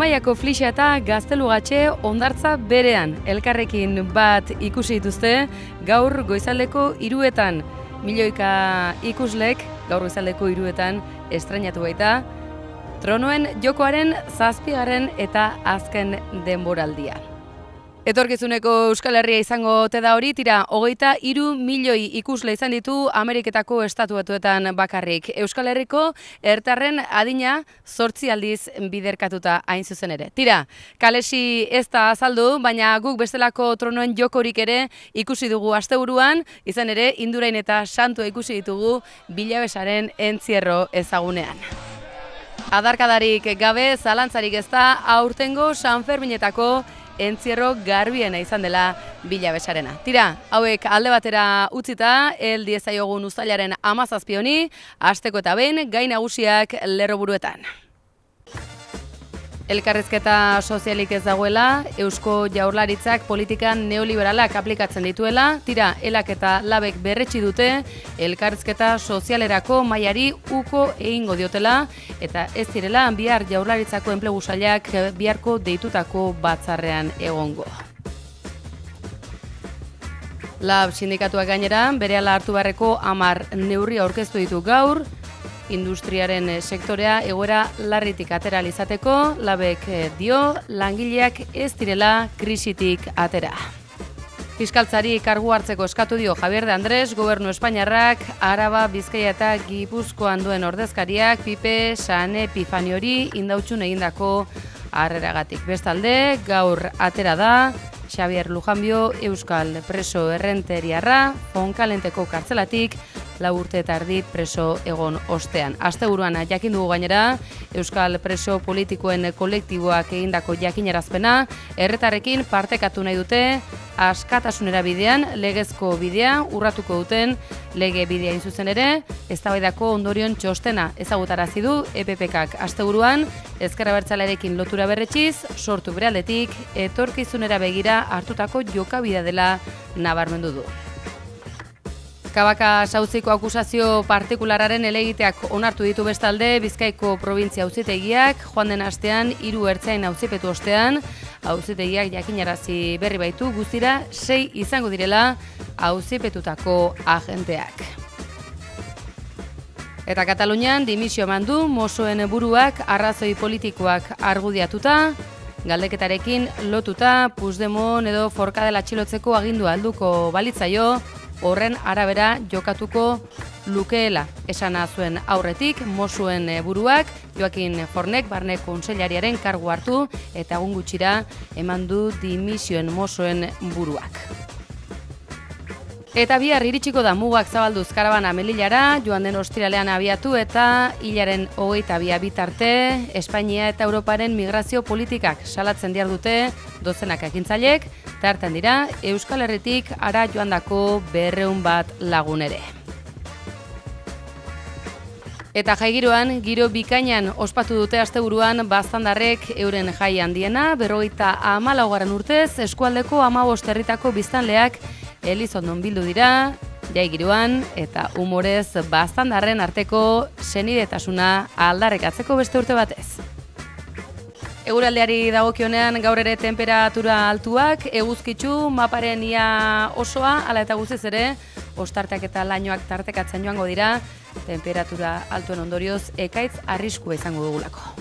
Zumaiako Flixa eta Gaztelugatxe hondartza berean elkarrekin bat ikusi dituzte gaur goizaldeko 3etan. Milioika ikuslek gaur goizaldeko 3etan estrainatu baita Tronoen jokoaren 7. eta azken denboraldia. Etorkizuneko Euskal Herria izango ote da hori, tira, 23 milioi ikusle izan ditu Ameriketako Estatu Batuetan bakarrik. Euskal Herriko herritarren adina 8 aldiz biderkatuta hain zuzen ere. Tira, kalesi ez da azaldu, baina guk bestelako tronoen jokorik ere ikusi dugu asteburuan, izan ere Indurain eta Santua ikusi ditugu Bilabesaren entzierro ezagunean. Adarkadarik gabe, zalantzarik ez da, aurtengo San Ferminetako entzierro garbiena izan dela Bilabesarena. Tira, hauek alde batera utzita, hel diezaiogun uztailaren 17 honi, hasteko eta behin gai nagusiak lerroburuetan. Elkarrizketa sozialik ez dagoela, Eusko Jaurlaritzak politika neoliberalak aplikatzen dituela, tira, elak eta labek berretsi dute, elkarrizketa sozialerako mailari uko egingo diotela, eta ez direla bihar Jaurlaritzako enplegu sailak biharko deitutako batzarrean egongo. Lab sindikatuak gainera, berehala hartu beharreko 10 neurri aurkeztu ditu gaur, industriaren sektorea egoera larritik atera izateko, labek dio langileak ez direla krisitik atera. Fiskaltzari kargu hartzeko eskatu dio Javier de Andrés, Gobernu Espainiarrak, Araba, Bizkaia eta Gipuzkoan duen ordezkariak, Pipe, Sane, Epifaniori indautxun egindako harreragatik. Bestalde, gaur atera da, Xavier Lujanbio, Euskal preso errenteriarra, Fonkalenteko kartzelatik, 4 urte eta erdi preso egon ostean. Asteburuan jakin dugu gainera, Euskal preso politikoen kolektiboak egindako jakinarazpena, herritarrekin partekatu nahi dute, askatasunera bidean, legezko bidea urratuko duten lege bidea zuzen ere, eztabaidako ondorion txostena ezagutarazi du EPPkak asteburuan, Ezker Abertzalearekin lotura berretxiz, sortu bere aldetik, etorkizunera begira hartutako jokabidea dela nabarmendu du. Kabaka sauziko akusazio partikulararen helegiteak onartu ditu bestalde Bizkaiko probintzia auzitegiak, joan den astean 3 ertzain auzipetu ostean, auzitegiak jakinarazi berri baitu guztira 6 izango direla auzipetutako agenteak. Eta Katalunian dimisio eman du Mossoen buruak arrazoi politikoak argudiatuta, galdeketarekin lotuta Puigdemont edo Forcadell atxilotzeko agindua helduko balitzaio, horren arabera jokatuko lukeela esana zuen aurretik Mossoen buruak, Joaquin Fornek barne kontseilariaren kargu hartu eta egun gutxira eman du dimisioen Mossoen buruak. Eta bihar iritsiko da mugak zabalduz karabana Melillara, joan den ostiralean abiatu eta hilaren 22 bitarte Espainia eta Europaren migrazio politikak salatzen dihardute dozenak ekintzailek, tartean dira Euskal Herritik hara joandako 200 lagun ere. Eta jai giroan, giro bikainan ospatu dute asteburuan Baztandarrek euren jai handiena, 54. urtez eskualdeko 15 herritako biztanleak Elizondon bildu dira, jai giroan eta humorez Baztandarren arteko senidetasuna aldarrekatzeko beste urte batez. Eguraldiari dagokionean gaur ere temperatura altuak, eguzkitsu, maparen ia osoa, hala eta guztiz ere, ostarteak eta lainoak tartekatzen joango dira, temperatura altuen ondorioz ekaitz arriskua izango dugulako.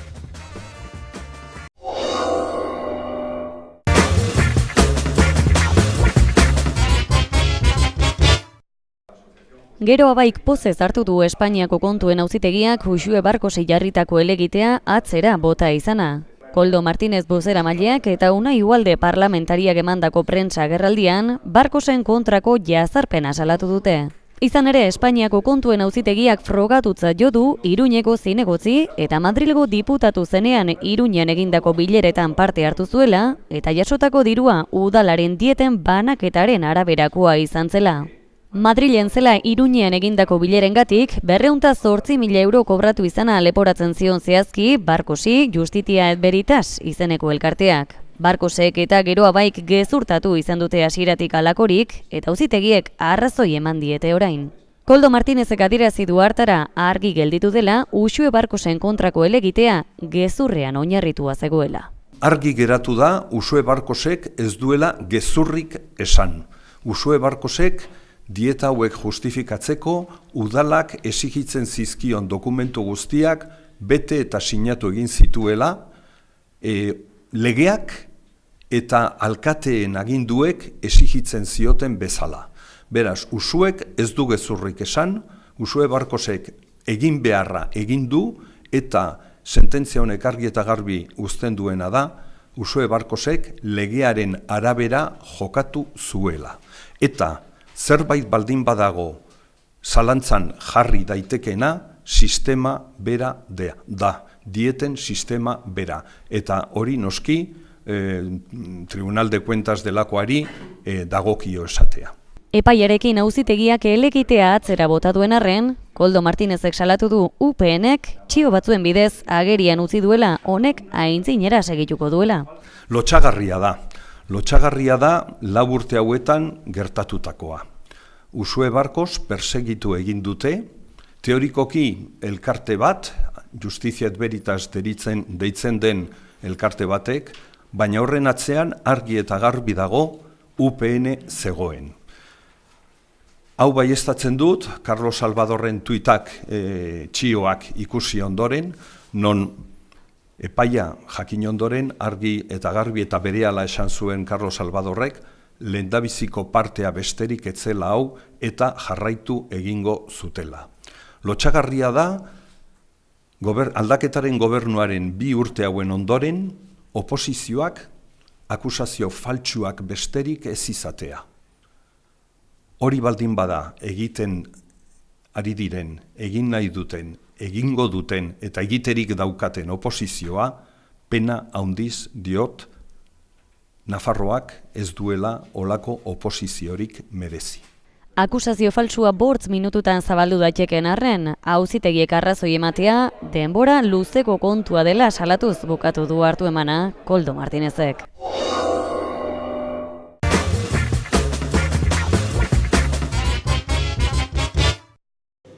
Gero abaik pozez hartu du Espainiako kontuen auzitegiak Uxue Barkosei jarritako helegitea atzera bota izana. Koldo Martínez bozeramaileak eta Unai Ugalde parlamentariak emandako prentsa agerraldian Barkosen kontrako jazarpena salatu dute. Izan ere, Espainiako kontuen auzitegiak frogatutza jo du Iruñeko zinegotzi eta Madrilgo diputatu zenean Iruñan egindako bileretan parte hartu zuela eta jasotako dirua udalaren dieten banaketaren araberakoa izan zela. Madrilen zela Iruñean egindako bilerengatik 208.000 euro kobratu izana leporatzen zion zehazki Barkosi Justitia et Veritas izeneko elkarteak. Barkosek eta Gero Abaik gezurtatu izan dute hasieratik halakorik eta auzitegiek arrazoi eman diete orain. Koldo Martinezek adierazi du hartara argi gelditu dela Uxue Barkosen kontrako helegitea gezurrean oinarritua zegoela. Argi geratu da Uxue Barkosek ez duela gezurrik esan. Uxue Barkosek dieta hauek justifikatzeko udalak exigitzen zizkion dokumentu guztiak bete eta sinatu egin zituela, legeak eta alkateen aginduek exigitzen zioten bezala. Beraz, Uxuek ez du gezurrik esan, Uxue Barkosek egin beharra egin du eta sententzia honek argi eta garbi uzten duena da, Uxue Barkosek legearen arabera jokatu zuela. Eta zerbait baldin badago zalantzan jarri daitekeena, sistema bera da, dieten sistema bera. Eta hori noski, Tribunal de Cuentas delakoari dagokio esatea. Epaiarekin auzitegiak helegitea atzera bota duen arren, Koldo Martinezek salatu du UPNek txio batzuen bidez agerian utzi duela honek aintzinera segituko duela. Lotsagarria da 4 urte hauetan gertatutakoa. Uxue Barkos persegitu egin dute, teorikoki elkarte bat, Justizia et Veritas deitzen den elkarte batek, baina horren atzean argi eta garbi dago UPN zegoen. Hau baieztatzen dut, Carlos Salvadorren tuitak txioak ikusi ondoren, non epaia jakin ondoren argi eta garbi eta berehala esan zuen Carlos Salvadorrek, lehendabiziko partea besterik etzela hau eta jarraitu egingo zutela. Lotsagarria da, aldaketaren gobernuaren 2 urte hauen ondoren, oposizioak akusazio faltsuak besterik ez izatea. Hori baldin bada egiten ari diren, egin nahi duten, egingo duten eta egiterik daukaten oposizioa, pena handiz diot, Nafarroak ez duela olako oposiziorik merezi. Akusazio faltsua 5 minututan zabaldu daiteken arren, auzitegiek arrazoi ematea denbora luzeko kontua dela salatuz bukatu du hartu emana Koldo Martinezek.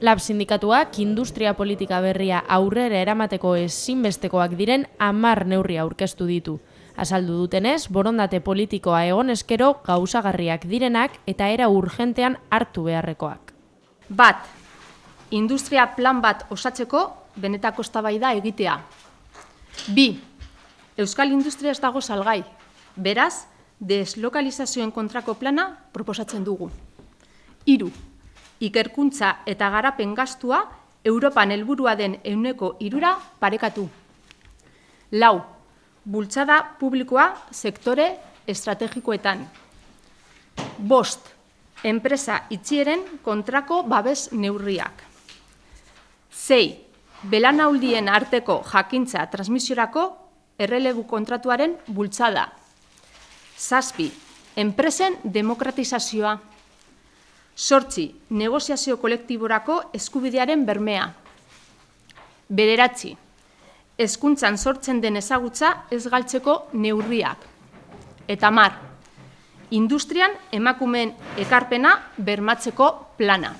Lab sindikatuak industria politika berria aurrera eramateko ezinbestekoak diren 10 neurri aurkeztu ditu. Azaldu dutenez, borondate politikoa egon eskero gauzagarriak direnak eta era urgentean hartu beharrekoak. 1. Industria plan bat osatzeko benetako eztabaida egitea. 2. Euskal industria ez dago salgai. Beraz, deslokalizazioen kontrako plana proposatzen dugu. 3. Ikerkuntza eta garapen gastua Europan helburua den 3% parekatu. 4. Bultzada publikoa sektore estrategikoetan. 5. Enpresa itxieren kontrako babes neurriak. 6. Belanaudien arteko jakintza transmisiorako errelebu kontratuaren bultzada. 7. Enpresen demokratizazioa. 8. Negoziazio kolektiborako eskubidearen bermea. 9. Hezkuntzan sortzen den ezagutza ez galtzeko neurriak. Eta 10. Industrian emakumeen ekarpena bermatzeko plana.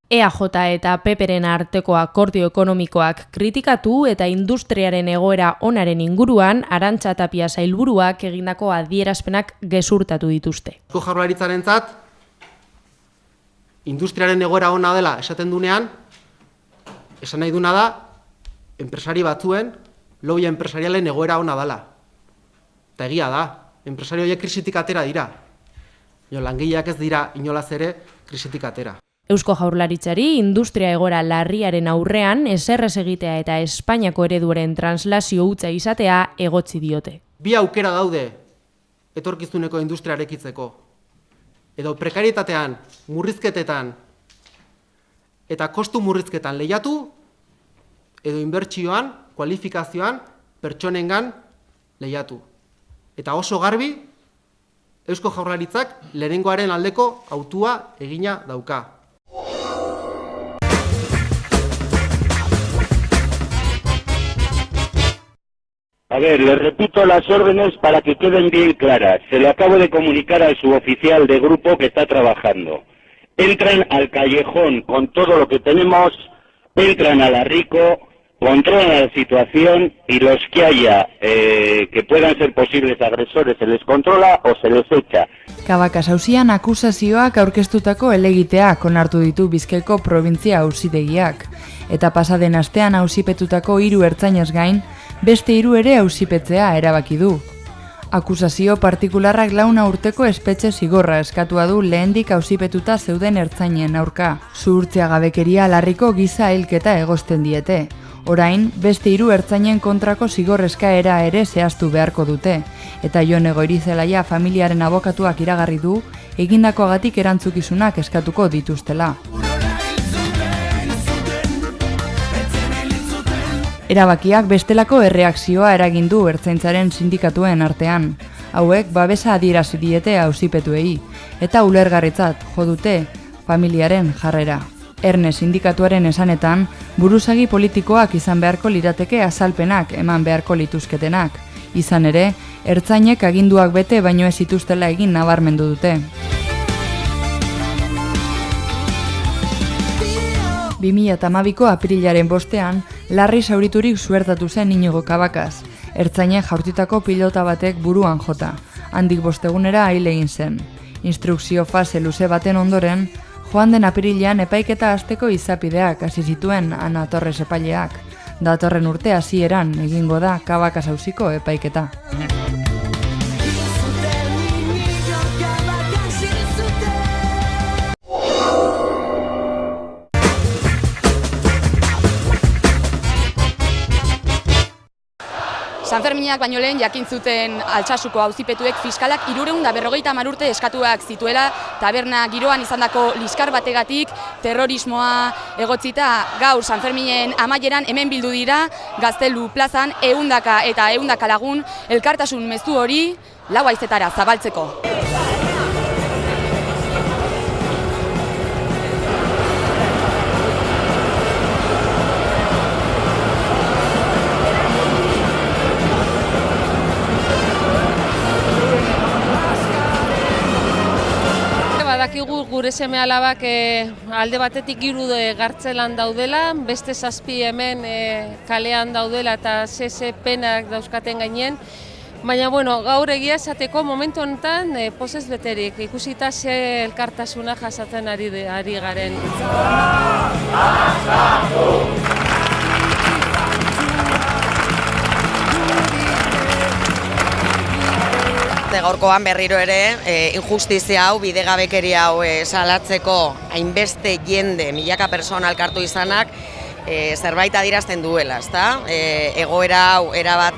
EAJ eta PPren arteko akordio ekonomikoak kritikatu eta industriaren egoera onaren inguruan Arantxa Tapia sailburuak egindako adierazpenak gezurtatu dituzte. Eusko Jaurlaritzarentzat industriaren egoera ona dela esaten dunean, esan nahi duna da, enpresari batzuen, lobia enpresarialen egoera ona dela. Eta egia da, enpresari horiek krisitik atera dira. Langileak ez dira inolaz ere krisitik atera. Eusko Jaurlaritzari industria egoera larriaren aurrean eserrez egitea eta Espainiako ereduaren translazio hutsa izatea egotzi diote. 2 aukera daude etorkizuneko industriarekitzeko. Edo prekarietatean, murrizketetan eta kostu murrizketan lehiatu, edo inbertsioan, kualifikazioan, pertsonengan lehiatu. Eta oso garbi, Eusko Jaurlaritzak lehenengoaren aldeko hautua egina dauka. A ver, le repito las órdenes para que queden bien claras. Se lo acabo de comunicar al suboficial de grupo que está trabajando. entran al callejón con todo lo que tenemos, entran a la Rico, controlan la situación y los que haya que puedan ser posibles agresores se les controla o se les echa. Cabacas auzian akusazioak aurkeztutako helegiteak onartu ditu Bizkaiko probintzia auzitegiak, eta pasaden astean auzipetutako 3 ertzainez gain, beste 3 ere auzipetzea erabaki du. Akusazio partikularrak 4 urteko espetxe zigorra eskatua du lehendik auzipetuta zeuden ertzainen aurka. Zuhurtziagabekeria larriko giza hilketa egozten diete. Orain, beste 3 ertzainen kontrako zigor eskaera ere zehaztu beharko dute, eta Jon Goirizelaia familiaren abokatuak iragarri du, egindakoagatik erantzukizunak eskatuko dituztela. Erabakiak bestelako erreakzioa eragin du ertzaintzaren sindikatuen artean. Hauek babesa adierazi diete auzipetuei, eta ulergarritzat jo dute familiaren jarrera. Erne sindikatuaren esanetan, buruzagi politikoak izan beharko lirateke azalpenak eman beharko lituzketenak. Izan ere, ertzainek aginduak bete baino ez zituztela egin nabarmendu dute. 2012ko apirilaren 5ean, larri zauriturik suertatu zen Inigo Cabacas. Ertzainek jaurtitako pilota batek buruan jota. Handik 5 egunera hil egin zen. Instrukzio fase luze baten ondoren, joan den apirilean epaiketa hasteko izapideak hasi zituen Ana Torres epaileak. Datorren urte hasieran egingo da Cabacas auziko epaiketa. Sanferminak baino lehen jakin zuten Altsasuko auzipetuek fiskalak 350 urte eskatuak zituela taberna giroan izandako liskar bategatik terrorismoa egotzita. Gaur Sanferminen amaieran hemen bildu dira Gaztelu plazan 100 eta 100 lagun elkartasun mezu hori 4 haizetara zabaltzeko. Badakigu gure seme-alabak alde batetik 3 gartzelan daudela, beste 7 hemen kalean daudela eta ze penak dauzkaten gainen. Baina gaur egia esateko momentu honetan pozez beterik, ikusita ze elkartasuna jasatzen ari garen. Gaurkoan berriro ere, injustizia hau, bidegabekeria hau salatzeko hainbeste jende, milaka persona elkartu izanak, zerbait adierazten duela, ezta? Egoera hau erabat,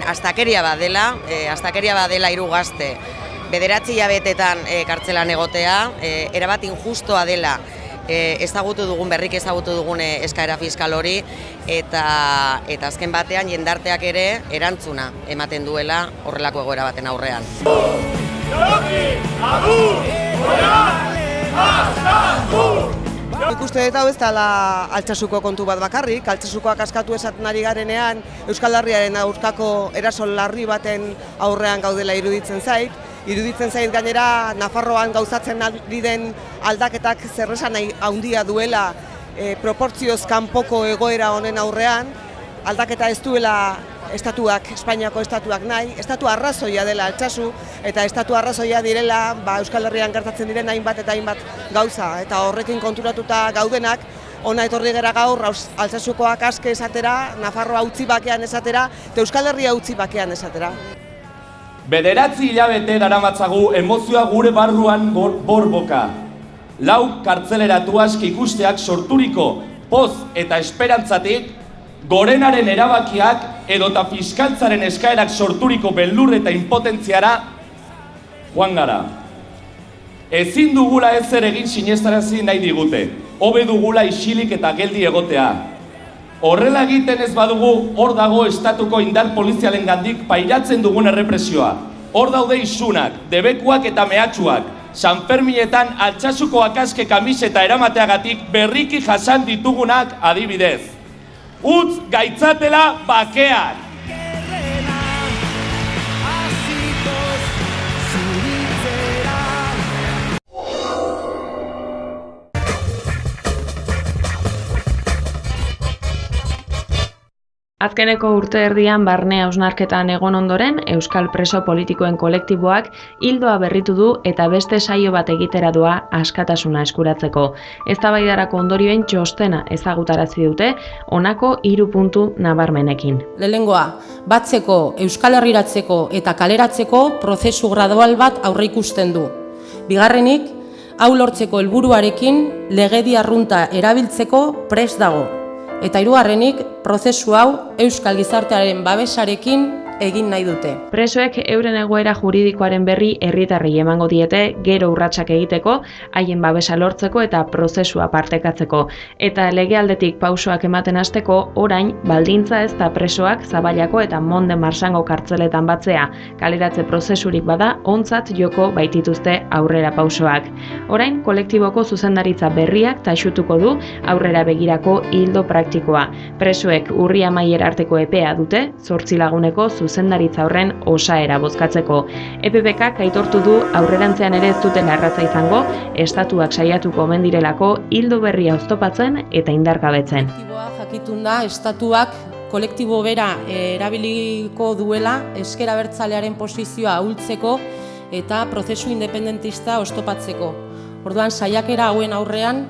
astakeria badela 3 gazte, 9 hilabetetan kartzelan egotea, erabat injustoa dela. Berriki ezagutu dugun eskaera fiskal hori, eta azken batean jendarteak ere erantzuna ematen duela horrelako egoera baten aurrean. Ikuste dut hau ez dela Altsasuko kontu bat bakarrik, Altsasukoak askatu esaten ari garenean Euskal Herriaren aurkako eraso larri baten aurrean gaudela iruditzen zait. Iruditzen zait gainera Nafarroan gauzatzen ari den aldaketak zerresan handia duela proportzioz kanpoko egoera honen aurrean, aldaketa ez duela Espainiako estatuak nahi, estatu arrazoia dela Altsasu, eta estatu arrazoia direla Euskal Herrian gertatzen diren hainbat eta hainbat gauza, eta horrekin konturatuta gaudenak, ona etorri gara gaur Altsasukoak aske esatera, Nafarroa utzi bakean esatera, eta Euskal Herria utzi bakean esatera. 9 hilabete daramatzagu emozioa gure barruan borboka. 4 kartzeleratu aski ikusteak sorturiko poz eta esperantzatik, gorenaren erabakiak edota fiskaltzaren eskaerak sorturiko beldur eta impotentziara joan gara. Ezin dugula ezer egin sinestarazi nahi digute, hobe dugula isilik eta geldi egotea. Horrela egiten ez badugu, hor dago estatuko indar polizialen gandik pairatzen dugun errepresioa. Hor daude isunak, debekuak eta mehatxuak, Sanferminetan Altsasukoak aske kamiseta eramateagatik berriki jasan ditugunak adibidez. Utz gaitzatela bakean! Azkeneko urte erdian barne hausnarketan egon ondoren, Euskal Preso Politikoen kolektiboak ildoa berritu du eta beste saio bat egitera doa askatasuna eskuratzeko. Eztabaidarako ondorioen txostena ezagutarazi dute, honako 3 puntu nabarmenekin. Lehenengoa, batzeko, Euskal Herriratzeko eta kaleratzeko prozesu gradual bat aurreikusten du. Bigarrenik, hau lortzeko helburuarekin legedi arrunta erabiltzeko prest dago. Eta hirugarrenik, prozesu hau euskal gizartearen babesarekin egin nahi dute. Presoek euren egoera juridikoaren berri herritarrei emango diete gero urratsak egiteko, haien babesa lortzeko eta prozesua partekatzeko. Eta legealdetik pausoak ematen hasteko, orain baldintza ez da presoak Zabailako eta Monde Marsango kartzeletan batzea. Kaleratze prozesurik bada ontzat joko baitituzte aurrera pausoak. Orain kolektiboko zuzendaritza berriak taxutuko du aurrera begirako ildo praktikoa. Presoek urri amaiera arteko epea dute, 8 laguneko zuzendaritza horren osaera bozkatzeko. EPPK aitortu du aurrerantzean ere ez dutela erratza izango, estatuak saiatuko omen direlako ildo berria oztopatzen eta indargabetzen. Jakitun da, estatuak kolektibo bera erabiliko duela ezker abertzalearen posizioa ahultzeko eta prozesu independentista oztopatzeko. Orduan saiakera hauen aurrean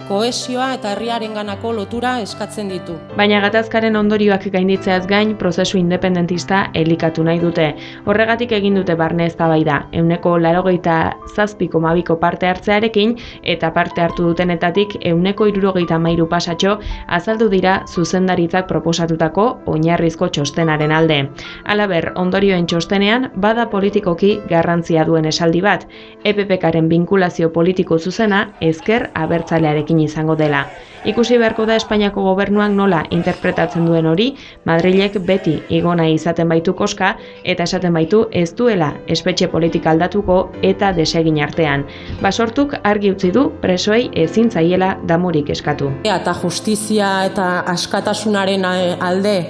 kohesioa eta herriarenganako lotura eskatzen ditu. Baina gatazkaren ondorioak gainditzeaz gain prozesu independentista elikatu nahi dute. Horregatik egin dute barne eztabaida, 87,2ko parte hartzearekin eta parte hartu dutenetatik 173 pasatxo azaldu dira zuzendaritzak proposatutako oinarrizko txostenaren alde. Halaber, ondorioen txostenean bada politikoki garrantzia duen esaldi bat, EPPKaren binkulazio politiko zuzena ezker abertzalearekin izango dela. Ikusi beharko da Espainiako gobernuak nola interpretatzen duen hori, Madrilek beti igona izaten baitu koska eta esaten baitu ez duela espetxe politika aldatuko eta desegin artean. Basortuk argi utzi du presoei ezin zaiela damurik eskatu. Eta justizia eta askatasunaren alde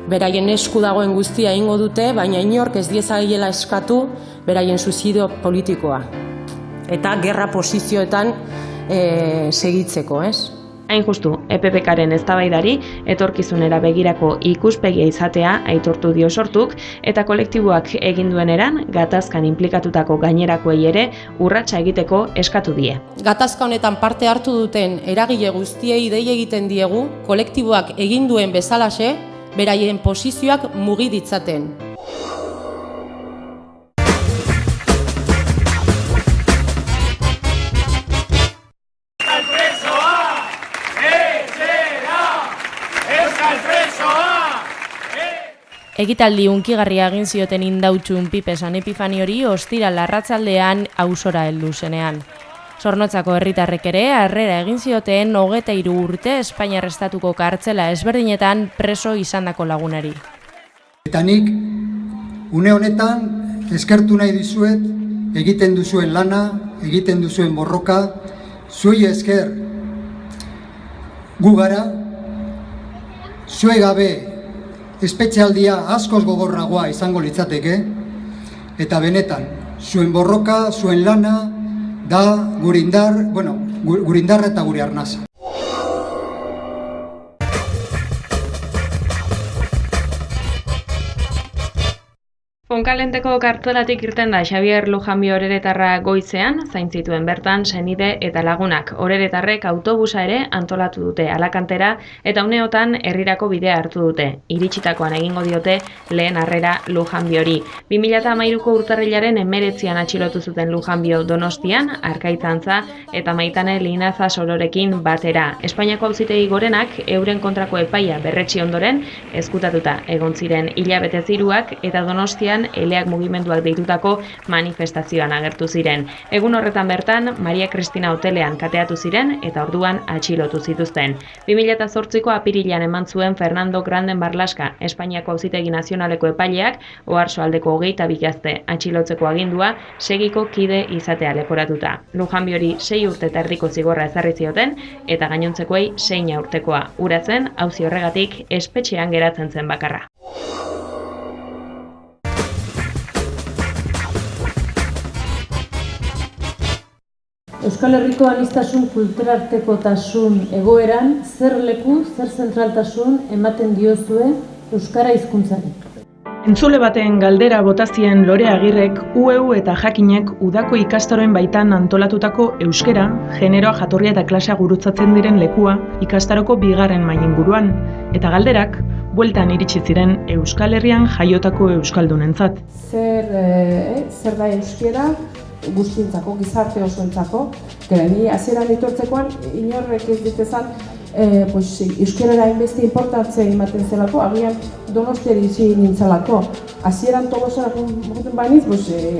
beraien esku dagoen guztia egingo dute, baina inork ez diezaiela eskatu beraien suizidio politikoa. Eta gerra posizioetan segitzeko, ez? Hain justu, EPPKaren eztabaidari etorkizunera begirako ikuspegia izatea aitortu dio Sortuk eta kolektiboak egin duen eran gatazkan inplikatutako gainerakoei ere urratsa egiteko eskatu die. Gatazka honetan parte hartu duten eragile guztiei dei egiten diegu kolektiboak egin duen bezalaxe beraien posizioak mugi ditzaten. Egitaldi hunkigarria egin zioten Indautxun Pipe San Epifani hori ostiral arratzaldean auzora heldu zenean. Zornotzako herritarrek ere harrera egin zioten 23 urte Espainiar estatuko kartzela ezberdinetan preso izandako lagunari. Eta nik une honetan eskertu nahi dizuet egiten duzuen lana, egiten duzuen borroka, zuei esker gu gara, zuei gabe espetxealdia askoz gogorragoa izango litzateke, eta benetan, zuen borroka, zuen lana, da gure indarra eta gure arnasa. Fonkalenteko kartzelatik irten da Xabier Lujanbio oreretarra goizean, zain zituen bertan senide eta lagunak. Oreretarrek autobusa ere antolatu dute Alakantera eta uneotan herrirako bidea hartu dute. Iritsitakoan egingo diote lehen harrera Lujanbiori. 2013ko urtarrilaren 19an atxilotu zuten Lujanbio Donostian, Arkaitzantza eta Maitane Linaza Sororekin batera. Espainiako auzitegi gorenak euren kontrako epaia berretsi ondoren ezkutatuta egon ziren hilabete ziruak eta Donostian eleak mugimenduak deitutako manifestazioan agertu ziren. Egun horretan bertan, Maria Cristina hotelean kateatu ziren eta orduan atxilotu zituzten. 2008ko apirilean eman zuen Fernando Granden Barlaska, Espainiako Auzitegi Nazionaleko epaileak, Oarsoaldeko 22 gazte atxilotzeko agindua segiko kide izatea leporatuta. Lujanbiori 6 urte eta erdiko zigorra ezarri zioten eta gainontzekoei 6 urtekoa. Hura zen, auzi horregatik espetxean geratzen zen bakarra. Euskal Herriko aniztasun kulturartekotasun egoeran zer leku, zer zentraltasun ematen diozue euskara hizkuntzari? Entzule baten galdera botazien Lore Agirrek UEU eta Jakinek udako ikastaroen baitan antolatutako euskera, generoa, jatorria eta klasea gurutzatzen diren lekua ikastaroko 2. mai inguruan, eta galderak bueltan iritsi ziren Euskal Herrian jaiotako euskaldunentzat. Zer da euskera guztientzako, gizarte osoentzako, ni hasieran etortzekoan inorrek ez ditezan euskerara hainbeste inportantzia ematen zelako, agian Donostiari itxi nintzalako. Hasieran Tolosara joaten baniz,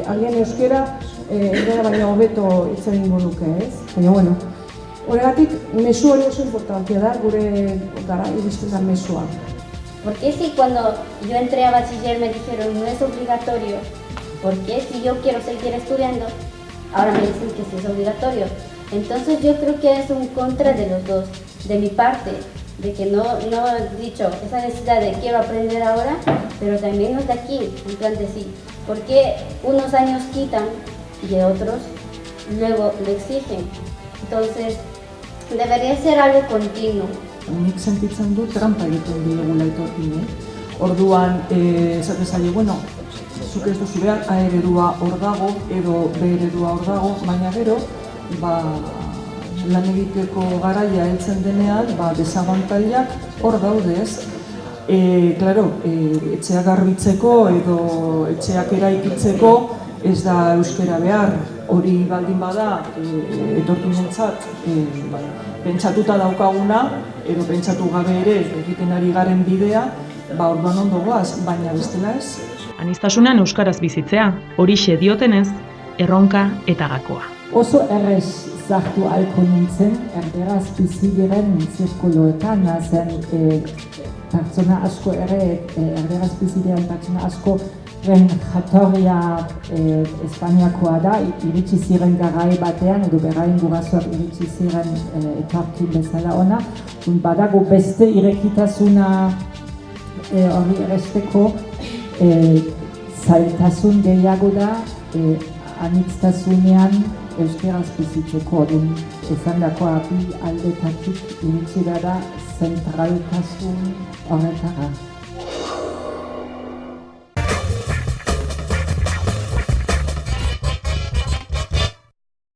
agian euskera gara baina hobeto hitz egingo nuke, ez? Baina, bueno, horregatik mezu hori oso importantzia da, gure gara iristen da mesua. Porque si cuando yo entré a bachiller me dijeron no es obligatorio, porque si yo quiero seguir estudiando, ahora me dicen que sí es obligatorio. Entonces yo creo que es un contra de los dos. De mi parte, de que no he dicho esa necesidad de quiero aprender ahora, pero también no es de aquí, en plan de sí. Porque unos años quitan y otros luego lo exigen. Entonces, debería ser algo continuo. Nik sentitzen dut trampa egiten diegula etorkin, Orduan, esaten zaile, bueno, zuk ez duzu behar, A eredua hor dago, edo B eredua hor dago, baina gero, lan egiteko garaia heltzen denean, desabantailak hor daudez. Claro, etxeak garbitzeko edo etxeak eraikitzeko ez da euskera behar. Hori baldin bada, etorkinentzat pentsatuta daukaguna, edo pentsatu gabe ere egiten ari garen bidea, orduan ondo goaz, baina bestela ez. Aniztasunean euskaraz bizitzea, horixe diotenez, erronka eta gakoa. Oso errez zartu ahalko nintzen, erderaz bizi diren zirkuloetan, zen pertsona asko ere, erderaz bizi diren pertsona asko jatorria Espainiakoa da, iritsi ziren garai batean, edo beraien gurasoak iritsi ziren etorkin bezala ona. Badago beste irekitasuna hori erresteko zailtasun gehiago da anitztasunean euskaraz bizitzeko. Esandakoa bi aldetatik iritsi da zentraltasun horretara.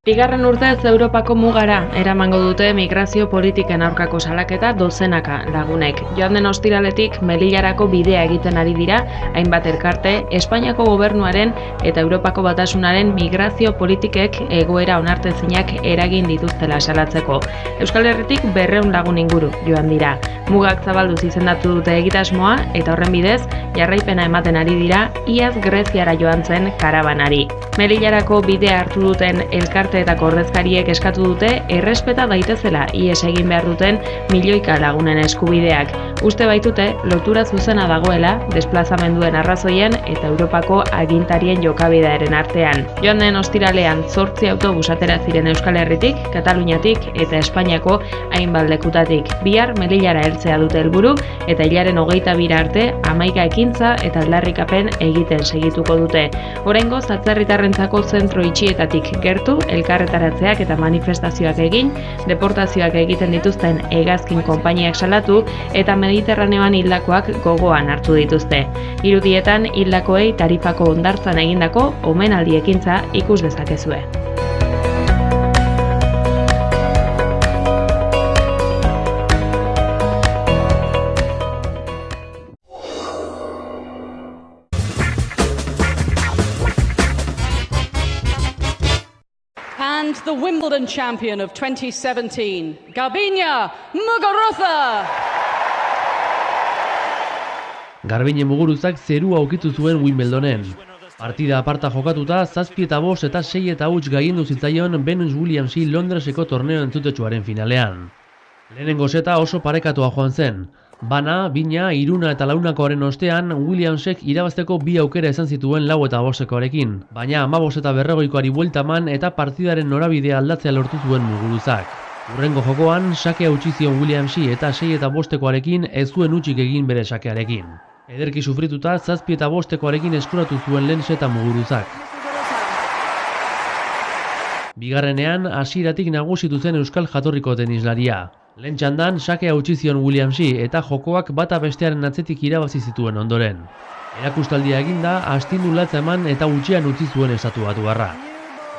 Bigarren urtez Europako mugara eramango dute migrazio politiken aurkako salaketa dozenaka lagunek. Joan den ostiraletik Melillarako bidea egiten ari dira, hainbat elkarte, Espainiako gobernuaren eta Europako Batasunaren migrazio politikek egoera onartezinak eragin dituztela salatzeko. Euskal Herritik 200 lagun inguru joan dira. Mugak zabalduz izendatu dute egitasmoa eta horren bidez jarraipena ematen ari dira iaz Greziara joan zen karabanari. Melillarako bidea hartu duten elkarteetako ordezkariek eskatu dute errespeta daitezela ihes egin behar duten milioika lagunen eskubideak. Uste baitute lotura zuzena dagoela desplazamenduen arrazoien eta Europako agintarien jokabidearen artean. Joan den ostiralean 8 autobus atera ziren Euskal Herritik, Kataluniatik eta Espainiako hainbat lekutatik. Bihar Melillara heltzea dute helburu eta hilaren 22 arte 11 ekintza eta aldarrikapen egiten segituko dute. Oraingoz atzerritarrentzako zentro itxietatik gertu elkarretaratzeak eta manifestazioak egin, deportazioak egiten dituzten hegazkin konpainiak salatu eta Mediterraneoan hildakoak gogoan hartu dituzte. Irudietan hildakoei tarifako hondartzan egindako omenaldi ekintza ikus dezakezue. And the Wimbledon champion of 2017, Garbiñe Muguruza. Garbiñe Muguruzak zerua ukitu zuen Wimbledonen. Partida aparta jokatuta, 7 eta 5 eta 6 eta 8 gaiendu zitzaion Venus Williamsi Londreseko torneo entzutetsuaren finalean. Lehenengo seta oso parekatua joan zen. Bana, bina, iruna eta launakoaren ostean, Williamsek irabazteko 2 aukera izan zituen 4 eta 5koarekin. Baina 15 eta 40koari bueltaman eta partidaren norabidea aldatzea lortu zuen Muguruzak. Hurrengo jokoan, sakea utzi zion Williamsi eta 6 eta 5koarekin ez zuen hutsik egin bere sakearekin. Ederki sufrituta 7 eta 5koarekin eskuratu zuen lehen seta Muguruzak. Bigarrenean, hasieratik nagusitu zen euskal jatorriko tenislaria. Lehen txandan, sakea utzi zion Williamsi eta jokoak bata bestearen atzetik irabazi zituen ondoren. Erakustaldia eginda, astindu latza eman eta utxean utzi zuen estatubatuarra.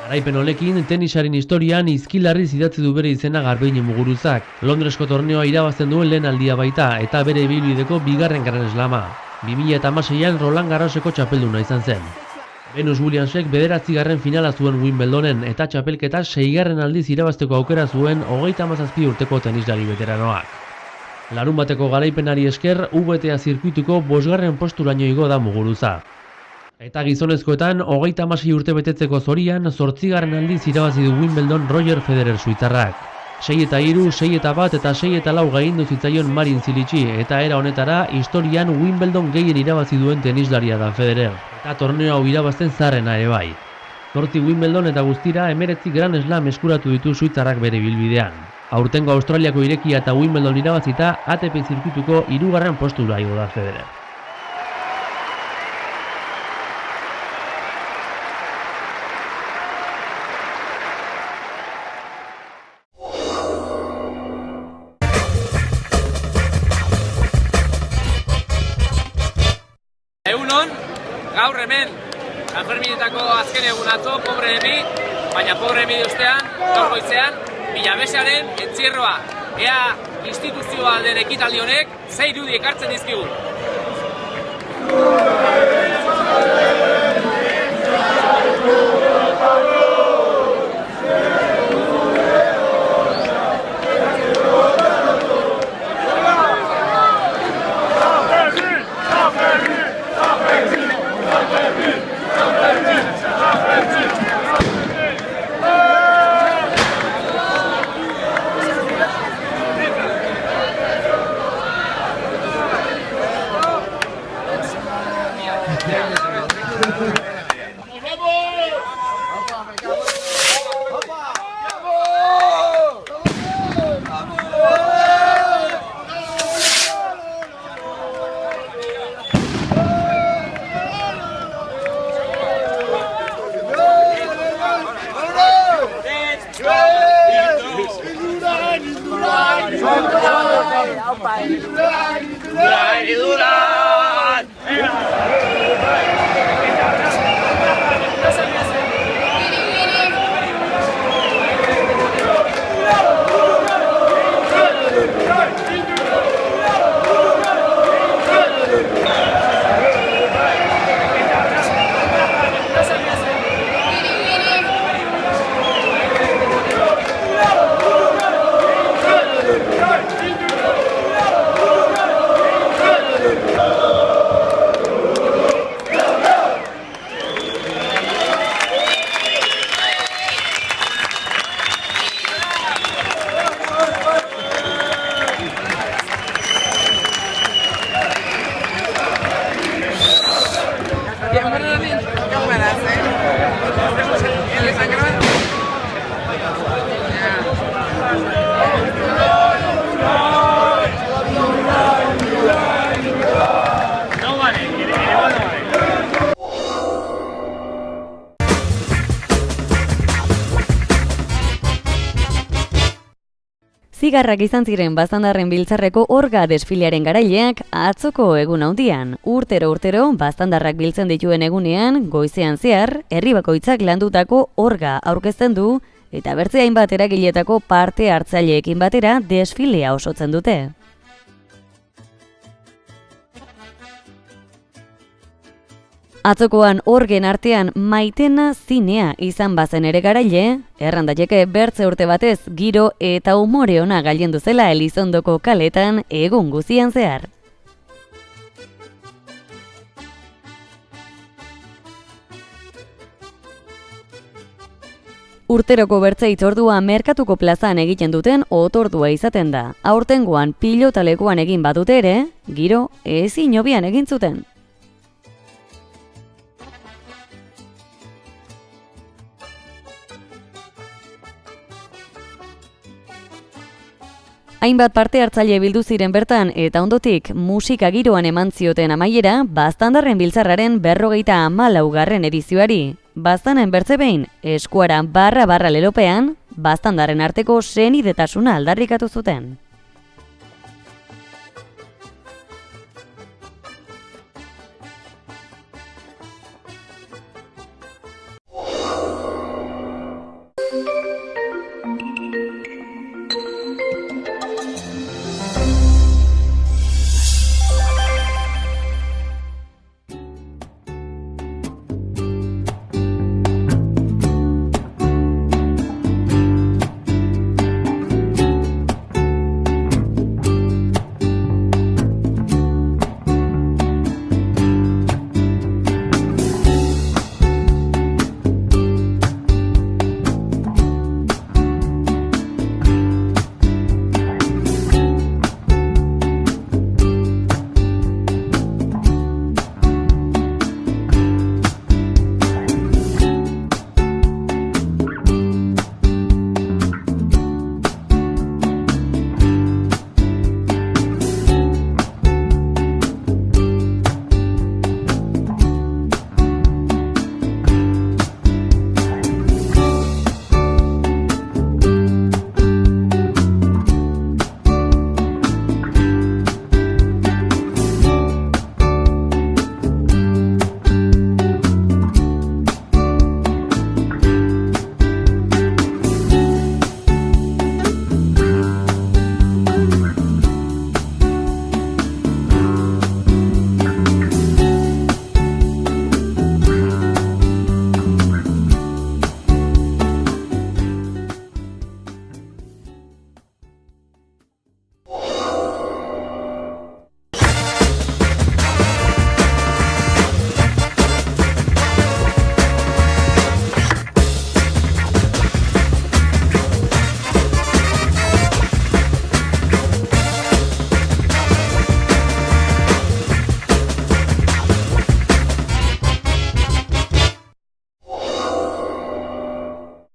Garaipen honekin, tenisaren historian izkilarriz idatzi du bere izena Garbiñe Muguruzak. Londresko torneoa irabazten duen lehen aldia baita eta bere ibilbideko bigarren Grand Slama. 2006an Roland Garroseko txapelduna izan zen. Venus Williamsek 9. finala zuen Wimbledonen eta txapelketa 6. aldiz irabazteko aukera zuen 37 urteko tenislari veteranoak. Larunbateko garaipenari esker, VTA zirkuituko 5. posturaino igo da Muguruza. Eta gizonezkoetan, 36 urte betetzeko zorian, 8. aldiz irabazi du Wimbledon Roger Federer suitzarrak. 6-3, 6-1 eta 6-4 gaindu zitzaion Marin Cilici eta era honetara historian Wimbledon gehien irabazi duen tenislaria da Federer. Eta torneo hau irabazten zarrena ere bai. 8 Wimbledon eta guztira 19 Grand Slam eskuratu ditu suitzarrak bere bilbidean. Aurtengo Australiako irekia eta Wimbledon irabazita ATP zirkuituko 3. postura igo da Federer. Egunon, gaur hemen, Sanferminetako azken egun atzo, pobre emi, baina pobre emi duztean, gaur goizean, Villamesearen entzierroa. Ea instituzioa den ekitaldi honek, ze irudi ekartzen dizkigu. Zigarrak izan ziren Baztandarren biltzarreko orga desfilearen garaileak atzoko egun handian. Urtero Baztandarrak biltzen dituen egunean, goizean zehar, herri bakoitzak landutako orga aurkezten du eta bertze hainbat eragiletako parte hartzaileekin batera desfilea osotzen dute. Atzokoan orgen artean Maitena zinea izan bazen ere garaile, errandaileke bertze urte batez giro eta umore ona gailendu zela Elizondoko kaletan egun guzian zehar. Urteroko bertze hitzordua merkatuko plazan egiten duten otordua izaten da. Aurtengoan pilotalekuan egin badute ere, giro ezin hobean egin zuten. Hainbat parte hartzaile bildu ziren bertan eta ondotik musika giroan eman zioten amaiera Baztandarren biltzarraren 54. edizioari. baztanen bertze behin, eskuaran barra lelopean, baztandaren arteko senidetasuna aldarrikatu zuten.